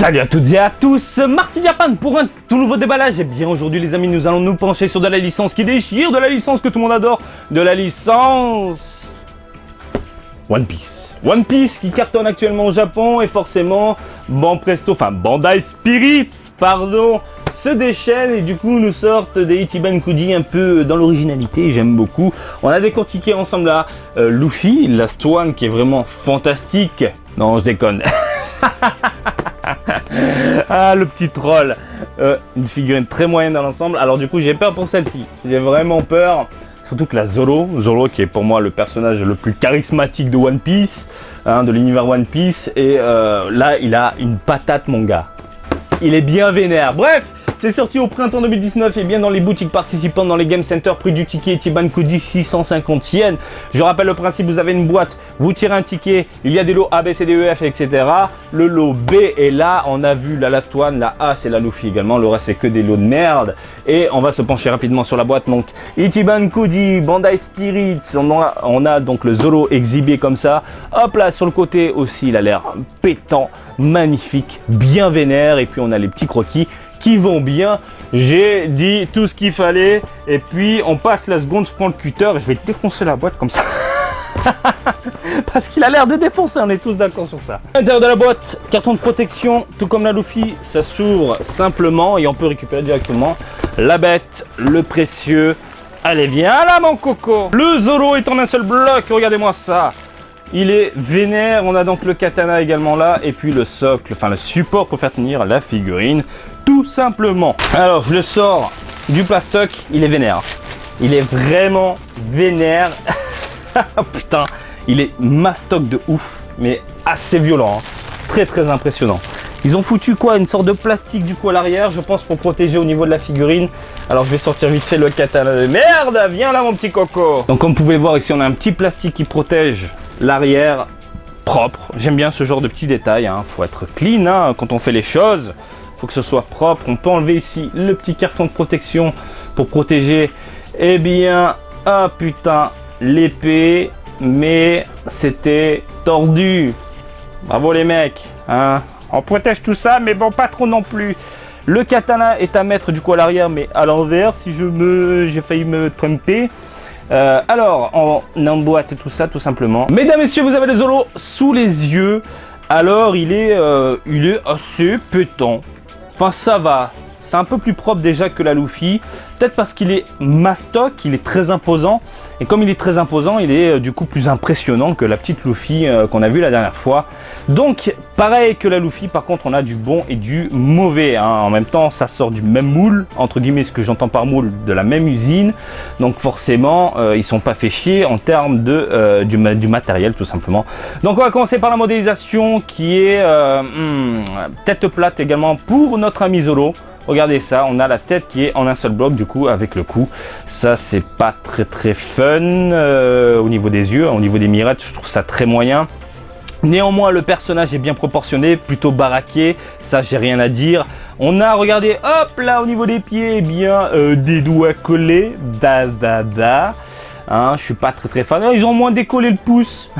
Salut à toutes et à tous, Marty Japan pour un tout nouveau déballage. Et bien aujourd'hui les amis, nous allons nous pencher sur de la licence qui déchire, de la licence que tout le monde adore, de la licence One Piece. One Piece qui cartonne actuellement au Japon et forcément Bandai Spirits, se déchaîne et du coup nous sortent des Ichiban Kuji un peu dans l'originalité, j'aime beaucoup. On a décortiqué ensemble là Luffy, Last One qui est vraiment fantastique. Non, je déconne. Ah, le petit troll. Une figurine très moyenne dans l'ensemble. Alors du coup j'ai peur pour celle-ci. J'ai vraiment peur. Surtout que la Zoro qui est pour moi le personnage le plus charismatique de One Piece, de l'univers One Piece. Et là il a une patate mon gars. Il est bien vénère. Bref, c'est sorti au printemps 2019 et bien dans les boutiques participantes dans les Game Center, prix du ticket Ichiban Kuji 650 yens. Je rappelle le principe, vous avez une boîte, vous tirez un ticket, il y a des lots A, B, C, D, E, F, etc. Le lot B est là, on a vu la Last One, la A c'est la Luffy également, le reste c'est que des lots de merde. Et on va se pencher rapidement sur la boîte, donc Ichiban Kuji, Bandai Spirits, on a donc le Zoro exhibé comme ça. Hop là, sur le côté aussi, il a l'air pétant, magnifique, bien vénère. Et puis on a les petits croquis qui vont bien. J'ai dit tout ce qu'il fallait et puis on passe la seconde, je prends le cutter et je vais défoncer la boîte comme ça. Parce qu'il a l'air de défoncer, on est tous d'accord sur ça. À l'intérieur de la boîte, carton de protection, tout comme la Luffy, ça s'ouvre simplement et on peut récupérer directement la bête, le précieux. Allez, viens là mon coco. Le Zoro est en un seul bloc, regardez-moi ça. Il est vénère, on a donc le katana également là, et puis le socle, enfin le support pour faire tenir la figurine, tout simplement. Alors je le sors du plastoc, il est vénère. Il est vraiment vénère. Putain, il est mastoc de ouf, mais assez violent, hein. Très très impressionnant. Ils ont foutu quoi? Une sorte de plastique du coup à l'arrière, je pense pour protéger au niveau de la figurine. Alors je vais sortir vite fait le katana de merde, viens là mon petit coco. Donc comme vous pouvez voir ici, on a un petit plastique qui protège l'arrière propre. J'aime bien ce genre de petits détails, hein. Faut être clean hein, quand on fait les choses. Faut que ce soit propre. On peut enlever ici le petit carton de protection pour protéger, eh bien, ah putain, l'épée. Mais c'était tordu. Bravo les mecs, hein. On protège tout ça, mais bon, pas trop non plus. Le katana est à mettre du coup à l'arrière, mais à l'envers, si j'ai failli me tromper. Alors, on emboîte tout ça tout simplement. Mesdames, messieurs, vous avez le Zoro sous les yeux. Alors, il est assez pétant. Enfin, ça va. C'est un peu plus propre déjà que la Luffy. Peut-être parce qu'il est mastoc, il est très imposant. Et comme il est très imposant, il est du coup plus impressionnant que la petite Luffy qu'on a vue la dernière fois. Donc, pareil que la Luffy, par contre, on a du bon et du mauvais, hein. En même temps, ça sort du même moule, entre guillemets, ce que j'entends par moule, de la même usine. Donc, forcément, ils sont pas fait chier en termes de, du matériel, tout simplement. Donc, on va commencer par la modélisation qui est tête plate également pour notre ami Zoro. Regardez ça, on a la tête qui est en un seul bloc du coup avec le cou. Ça c'est pas très fun au niveau des yeux, au niveau des mirettes je trouve ça très moyen. Néanmoins le personnage est bien proportionné, plutôt baraqué, ça j'ai rien à dire. On a, regardez, hop là au niveau des pieds, eh bien des doigts collés, hein, je suis pas très fan. Ils ont moins décollé le pouce,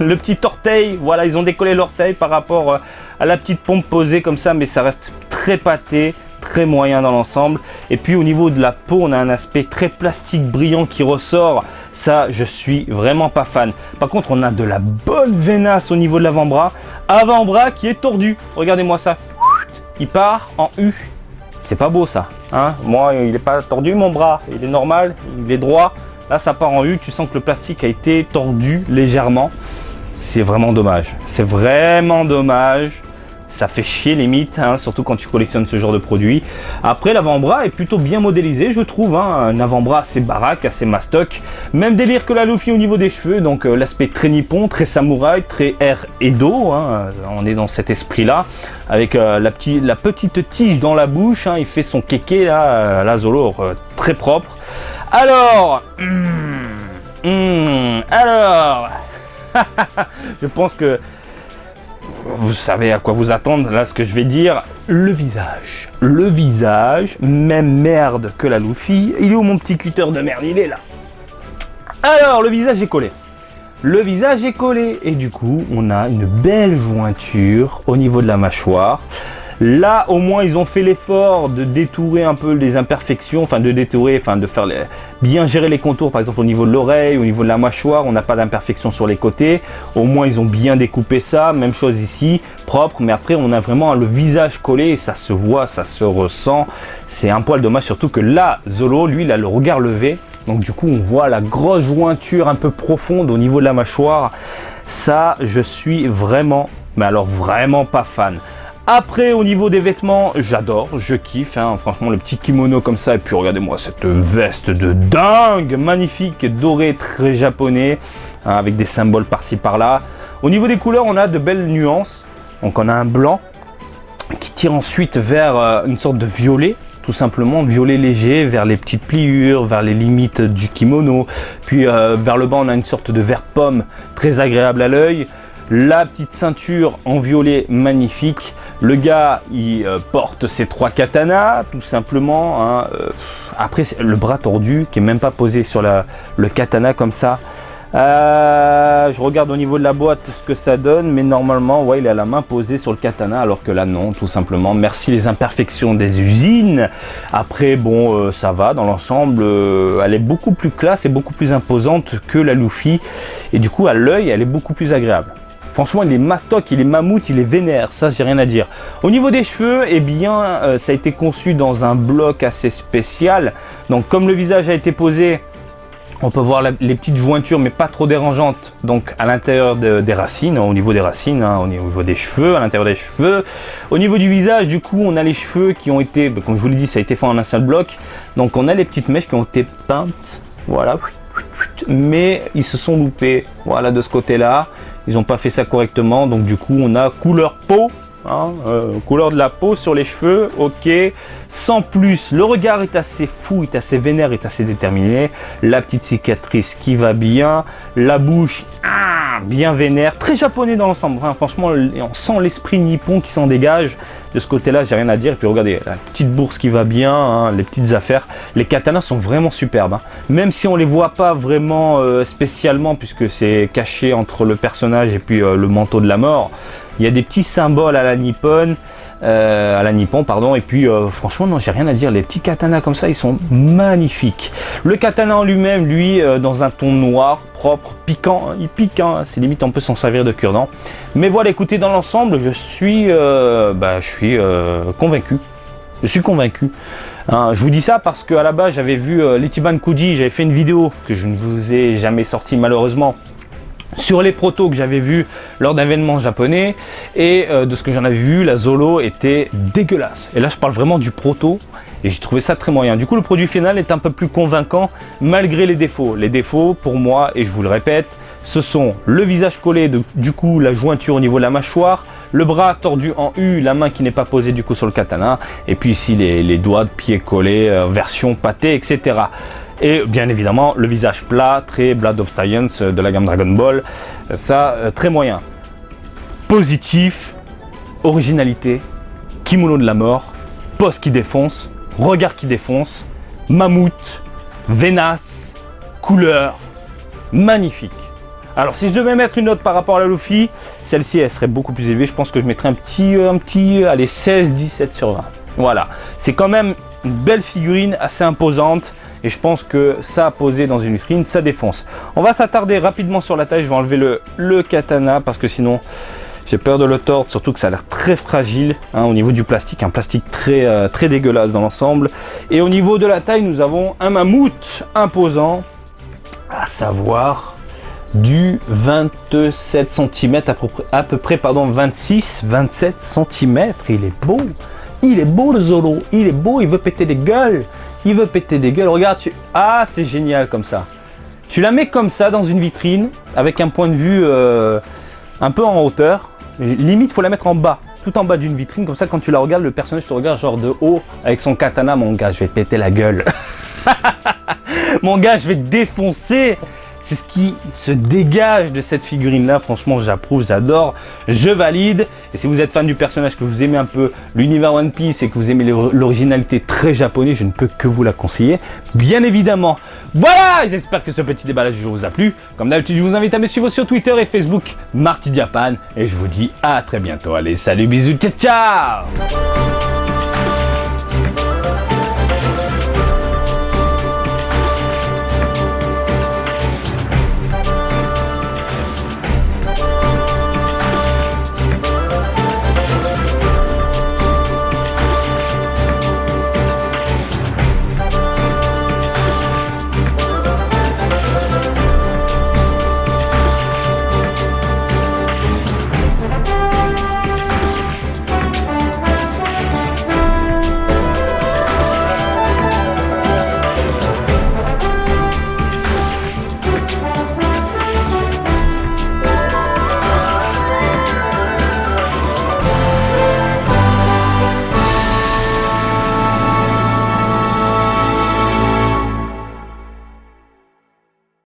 le petit orteil, voilà, ils ont décollé l'orteil par rapport à la petite pompe posée comme ça, mais ça reste très pâté, très moyen dans l'ensemble. Et puis au niveau de la peau, on a un aspect très plastique brillant qui ressort. Ça, je suis vraiment pas fan. Par contre, on a de la bonne vénasse au niveau de l'avant-bras. Avant-bras qui est tordu. Regardez-moi ça. Il part en U. C'est pas beau ça, hein. Moi, il est pas tordu mon bras. Il est normal, il est droit. Là, ça part en U. Tu sens que le plastique a été tordu légèrement. C'est vraiment dommage. C'est vraiment dommage. Ça fait chier limite, hein, surtout quand tu collectionnes ce genre de produit. Après, l'avant-bras est plutôt bien modélisé, je trouve, hein, un avant-bras assez baraque, assez mastoc. Même délire que la Luffy au niveau des cheveux, donc l'aspect très nippon, très samouraï, très air Edo, hein, on est dans cet esprit-là. Avec la petite tige dans la bouche, hein, il fait son kéké, là, la Zoro, très propre. Alors, alors, je pense que vous savez à quoi vous attendre, là ce que je vais dire. Le visage, même merde que la Luffy. Il est où mon petit cutter de merde? Il est là. Alors le visage est collé. Et du coup on a une belle jointure au niveau de la mâchoire. Là, au moins, ils ont fait l'effort de détourer un peu les imperfections, enfin de détourer, enfin de faire bien gérer les contours, par exemple au niveau de l'oreille, au niveau de la mâchoire, on n'a pas d'imperfection sur les côtés. Au moins, ils ont bien découpé ça. Même chose ici, propre, mais après, on a vraiment le visage collé, et ça se voit, ça se ressent. C'est un poil dommage, surtout que là, Zolo, lui, il a le regard levé. Donc du coup, on voit la grosse jointure un peu profonde au niveau de la mâchoire. Ça, je suis vraiment, mais alors vraiment pas fan. Après, au niveau des vêtements, j'adore, je kiffe, hein, franchement, le petit kimono comme ça. Et puis, regardez-moi cette veste de dingue, magnifique, doré, très japonais, hein, avec des symboles par-ci, par-là. Au niveau des couleurs, on a de belles nuances. Donc, on a un blanc qui tire ensuite vers une sorte de violet. Tout simplement violet léger vers les petites pliures, vers les limites du kimono. Puis vers le bas, on a une sorte de vert pomme très agréable à l'œil. La petite ceinture en violet magnifique. Le gars, il porte ses 3 katanas, tout simplement. Hein. Après, le bras tordu qui est même pas posé sur le katana comme ça. Je regarde au niveau de la boîte ce que ça donne, mais normalement, ouais, il a la main posée sur le katana, alors que là, non, tout simplement. Merci les imperfections des usines. Après, bon, ça va dans l'ensemble. Elle est beaucoup plus classe et beaucoup plus imposante que la Luffy. Et du coup, à l'œil, elle est beaucoup plus agréable. Franchement, il est mastoc, il est mammouth, il est vénère, ça j'ai rien à dire. Au niveau des cheveux, eh bien, ça a été conçu dans un bloc assez spécial. Donc comme le visage a été posé, on peut voir les petites jointures, mais pas trop dérangeantes. Donc à l'intérieur des racines, au niveau des racines, hein, au niveau des cheveux, à l'intérieur des cheveux. Au niveau du visage, du coup, on a les cheveux qui ont été, comme je vous l'ai dit, ça a été fait en un seul bloc. Donc on a les petites mèches qui ont été peintes, voilà. Mais ils se sont loupés, voilà, de ce côté-là. Ils n'ont pas fait ça correctement, donc du coup on a couleur peau, hein, couleur de la peau sur les cheveux, ok, sans plus. Le regard est assez fou, est assez vénère, est assez déterminé. La petite cicatrice qui va bien, la bouche bien vénère, très japonais dans l'ensemble. Enfin, franchement, on sent l'esprit nippon qui s'en dégage. De ce côté-là, j'ai rien à dire. Et puis regardez, la petite bourse qui va bien, hein, les petites affaires. Les katanas sont vraiment superbes, hein. Même si on les voit pas vraiment spécialement, puisque c'est caché entre le personnage et puis le manteau de la mort. Il y a des petits symboles à la nippon, pardon. Et puis franchement, non, j'ai rien à dire. Les petits katanas comme ça, ils sont magnifiques. Le katana en lui-même, lui, dans un ton noir, propre, piquant. Il pique, hein, c'est limite on peut s'en servir de cure-dent. Mais voilà, écoutez, dans l'ensemble, je suis convaincu. Je suis convaincu. Hein, je vous dis ça parce qu'à la base, j'avais vu l'Ichiban Kuji, j'avais fait une vidéo que je ne vous ai jamais sortie malheureusement, sur les protos que j'avais vus lors d'un événement japonais, et de ce que j'en avais vu, la Zolo était dégueulasse. Et là, je parle vraiment du proto, et j'ai trouvé ça très moyen. Du coup, le produit final est un peu plus convaincant, malgré les défauts. Les défauts, pour moi, et je vous le répète, ce sont le visage collé, du coup, la jointure au niveau de la mâchoire, le bras tordu en U, la main qui n'est pas posée du coup sur le katana, et puis ici les doigts de pied collés, version pâté, etc. Et bien évidemment, le visage plat, très Blood of Science de la gamme Dragon Ball. Ça, très moyen. Positif, originalité, kimono de la mort, pose qui défonce, regard qui défonce, mammouth, vénace, couleur, magnifique. Alors si je devais mettre une note par rapport à la Luffy, celle-ci elle serait beaucoup plus élevée. Je pense que je mettrais un petit allez, 16-17 sur 20. Voilà, c'est quand même une belle figurine assez imposante. Et je pense que ça posé dans une vitrine, ça défonce. On va s'attarder rapidement sur la taille. Je vais enlever le katana parce que sinon j'ai peur de le tordre. Surtout que ça a l'air très fragile, hein, au niveau du plastique. Un plastique très dégueulasse dans l'ensemble. Et au niveau de la taille, nous avons un mammouth imposant. À savoir du 27 cm, à peu près 26-27 cm. Il est beau. Il est beau le Zolo. Il est beau, il veut péter des gueules. Il veut péter des gueules, regarde, ah c'est génial comme ça. Tu la mets comme ça dans une vitrine, avec un point de vue un peu en hauteur. Limite, faut la mettre en bas, tout en bas d'une vitrine, comme ça quand tu la regardes, le personnage te regarde genre de haut, avec son katana. Mon gars, je vais te péter la gueule. Mon gars, je vais te défoncer. C'est ce qui se dégage de cette figurine-là. Franchement, j'approuve, j'adore, je valide. Et si vous êtes fan du personnage, que vous aimez un peu l'univers One Piece et que vous aimez l'originalité très japonaise, je ne peux que vous la conseiller, bien évidemment. Voilà, j'espère que ce petit déballage du jour vous a plu. Comme d'habitude, je vous invite à me suivre sur Twitter et Facebook, Marty Japan. Et je vous dis à très bientôt. Allez, salut, bisous, ciao, ciao!